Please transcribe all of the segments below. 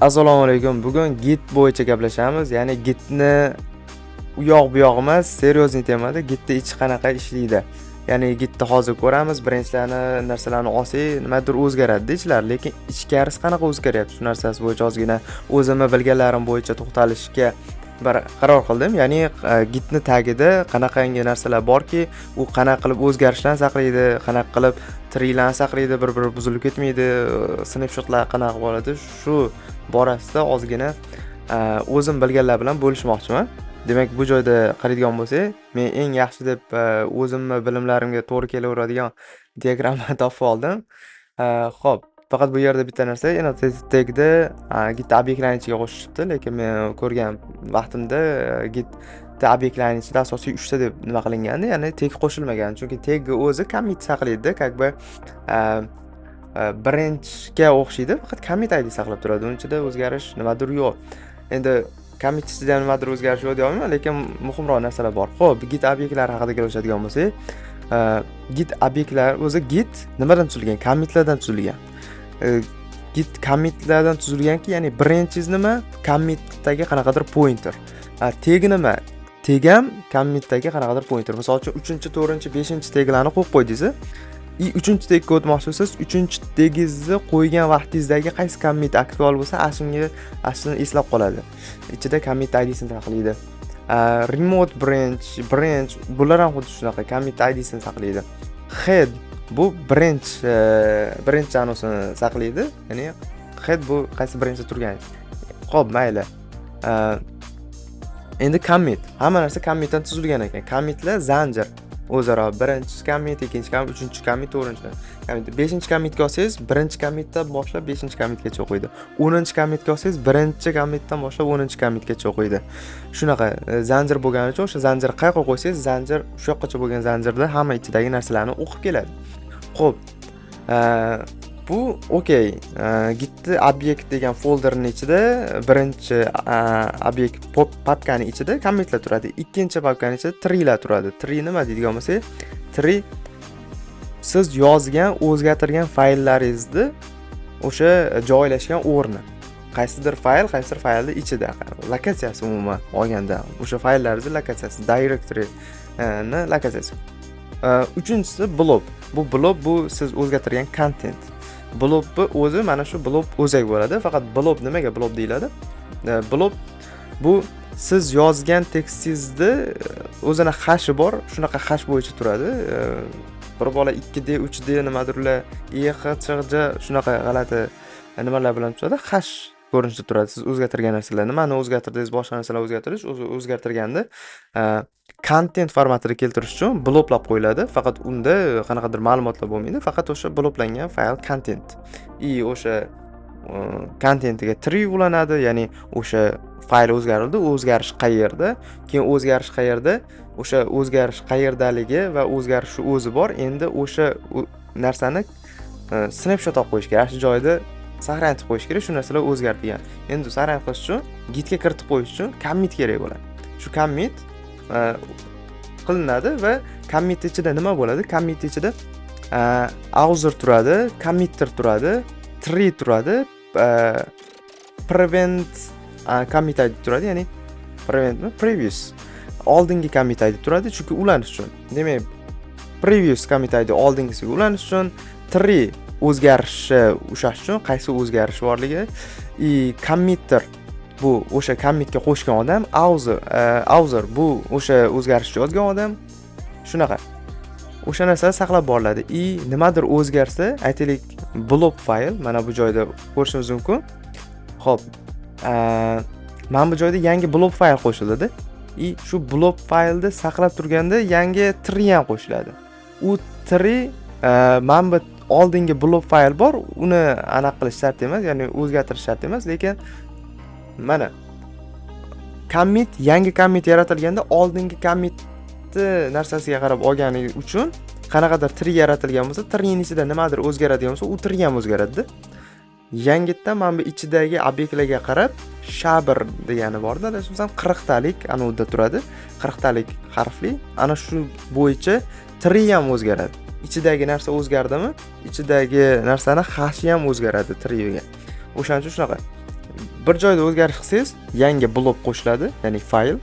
Assalomu alaykum. Bugun Git bo'yicha gaplashamiz. Ya'ni Gitni u yoq bu yoq emas, seriozniy temada Gitni ichi qanaqa ishlaydi. Ya'ni Gitni hozir ko'ramiz, branchlarni, narsalarni olsak, nimadir o'zgaradi ichlar, lekin ichkarisi qanaqa o'zgaryapti? Shu narsasi bo'yicha ozgina o'zimni bilganlarim bo'yicha to'xtalishga bir qaror qildim. Ya'ni Gitni tagida qanaqangi narsalar borki, u qanaqa qilib o'zgarishlarni saqlaydi, qanaqa qilib triylarni saqlaydi, bir-biri buzilib ketmaydi, snapshotlar qanaqa bo'ladi, shu borasida ozgina o'zim bilganlar bilan bo'lishmoqchiman. Demak, bu joyda qaraydigan bo'lsak, men eng yaxshi deb o'zimni bilimlarimga to'g'ri kelaveradigan diagrammani topib oldim. Xo'p, faqat bu yerda bitta narsa, tagda Git obyektlarning ichiga qo'shishibdi, lekin men ko'rgan vaqtimda Git obyektlarning ichida asosiy 3 ta deb nima qilingandi, ya'ni tag qo'shilmagan. Chunki tagga o'zi commit saqlaydi, как бы branchga o'xshaydi, faqat commit ID saqlab turadi. Uning ichida o'zgarish nimadir yo'q. Endi commit ichida ham nimadir o'zgarish yo'q deyolmayman, lekin muhimroq narsalar bor. Xo'p, Git obyektlari haqida gaplashadigan bo'lsak, Git obyektlari o'zi Git nimadan tuzilgan? Commitlardan tuzilgan. Git commitlardan tuzilganki, ya'ni branches nima? Commitdagi qanaqadir pointer. Tag nima? Tag ham commitdagi qanaqadir pointer. Misol uchun 3-4, 5-taglarni qo'yib qo'ydingiz. 3-tagga o'tmoqchi bo'lsangiz, 3-tagingizni qo'ygan vaqtingizdagi qaysi commit aktual bo'lsa, shunga aslini eslab qoladi. Ichida commit ID'sini saqlaydi. Remote branch bular ham xuddi shunaqa commit ID'sini saqlaydi. Head bu branch anusini saqlaydi. Ya'ni head bu qaysi branchda turgan. Xo'p, mayli. Endi commit. Hamma narsa commitdan tuzilgan ekan. Commitlar zanjir. O'zaro birinchi commit, ikkinchi commit, uchinchi commit, to'rtinchi commit. 5-commitga olsangiz, birinchi commitdan boshlab 5-commitgacha o'qiydi. 10-commitga olsangiz, birinchi commitdan boshlab 10-commitgacha o'qiydi. Shunaqa zanjir bo'lgani uchun o'sha zanjirni qayerga qo'ysangiz, zanjir shu yoqqacha bo'lgan zanjirda hamma ichidagi narsalarni o'qib keladi. Xo'p, bu okey. Gitni obyekt degan folderning ichida birinchi obyekt papkaning ichida commitlar turadi. Ikkinchi papkaning ichida treelar turadi. Tree nima deydigan bo'lsak, tree siz yozgan, o'zgartirgan fayllaringizni o'sha joylashgan o'rni. Qaysidir faylning ichida, lokatsiyasi umuman olganda, o'sha fayllarning lokatsiyasi, directory ni lokatsiyasi. Uchinchisi blob. Bu siz o'zgartirgan content. Blob o'zi mana shu blob o'zak bo'ladi. Faqat blob nimaga blob deyiladi? Blob bu siz yozgan tekstingizni o'zini hashi bor, shunaqa hash bo'yicha turadi. Bir bola 2D, 3D nimadirlar, EXCJ shunaqa g'alati nimalar bilan turadi. Hash ko'rinishda turadi. Siz o'zgartirgan narsalar, nimani o'zgartirdingiz, boshqa narsalar o'zgartirganda content formatida keltirish uchun bloblab qo'yiladi. Faqat unda qanaqadir ma'lumotlar bo'lmaydi, faqat o'sha bloblangan fayl content. O'sha contentiga tree ulanadi, ya'ni o'sha fayl o'zgarildi, o'zgarish qayerda, keyin o'zgarish qayerda, o'sha o'zgarish qayerdaligi va o'zgarish o'zi bor. Endi o'sha narsani snapshot olib qo'yish kerak. Shu joyda saqlantirib qo'yish kerak, shu narsalar o'zgartigan. Endi saqlanib qolish uchun Gitga kiritib qo'yish uchun commit kerak bo'ladi. Shu commit qilinadi va commit ichida nima bo'ladi? Commit ichida author turadi, committer turadi, tree turadi, prevent commit ID turadi, ya'ni previous oldingi commit ID turadi, chunki ulanish uchun. Demak, previous commit ID oldingisiga ulanish uchun, tree o'zgarishi ushlash uchun, qaysi o'zgarish borligi, committer bu o'sha commitga qo'shgan odam, author bu o'sha o'zgarishni yozgan odam. Shunaqa. O'sha narsalar saqlab boriladi. Nimadir o'zgarsa, aytaylik, blob fayl mana bu joyda ko'rishimiz mumkin. Xo'p, mana bu joyda yangi blob fayl qo'shiladi. Shu blob faylni saqlab turganda yangi tree ham qo'shiladi. U tree mana bu oldingi blob fayl bor, uni aniq qilish shart emas, ya'ni o'zgartirish shart emas, lekin mana commit, yangi commit yaratilganda oldingi commitni narsasiga qarab olgani uchun qanaqadir tree yaratilgan bo'lsa, treening ichida nimadir o'zgaradigan bo'lsa, u tree ham o'zgaradi. Yangitdan mana bu ichidagi obyektlarga qarab shabr degani borda, adashmasam 40 talik ana unda turadi. 40 talik harfli. Ana shu bo'yicha tree ham o'zgaradi. Ichidagi narsa o'zgardimi? Ichidagi narsani hashi ham o'zgaradi treega. O'shaning uchun shunaqa. bir joyda o'zgarish qilsangiz, yangi blok qo'shiladi, ya'ni fayl,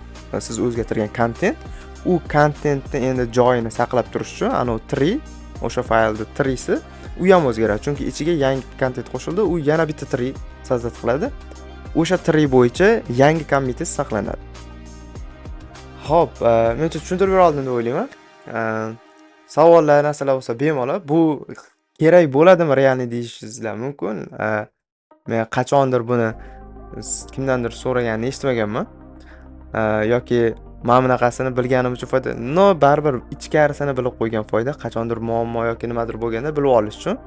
siz o'zgartirgan kontent, u kontentni endi joyini saqlab turish uchun ana tree, o'sha faylda treesi u ham o'zgaradi, chunki ichiga yangi kontent qo'shildi, u yana bitta tree sozdat qiladi. O'sha tree bo'yicha yangi kommitingiz saqlanadi. Xo'p, menimcha tushuntirib bera oldim deb o'ylayman. Savollar, narsalar bo'lsa bemalol. Bu kerak bo'ladimi realni deyishingizlar mumkin. Men qachondir buni kimdandir so'raganini eshitmaganman. Yoki men bunaqasini bilganim uchun foyda. No, baribir ichkarisini bilib qo'ygan foyda. Qachondir muammo yoki nimadir bo'lganda bilib olish uchun.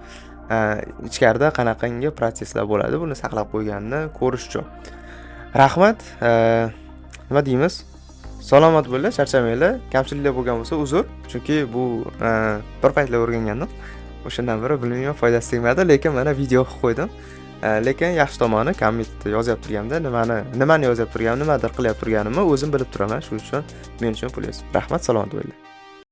Ichkarida qanaqangi proseslar bo'ladi, buni saqlab qo'yganini ko'rish uchun. Rahmat. Nima deymiz? Salomat bo'linglar, charchamanglar. Kamchiliklar bo'lgan bo'lsa uzr, chunki bu bir paytlar o'rgangandim. O'shandan beri bilmayman, foydasi tegmadi, lekin mana video qilib qo'ydim. Lekin yaxshi tomoni kommentda yozib turganimda nimani yozib turganim, nimadir qilyap turganimni o'zim bilib turaman. Shuning uchun men uchun plyus. Rahmat, salomat bo'linglar.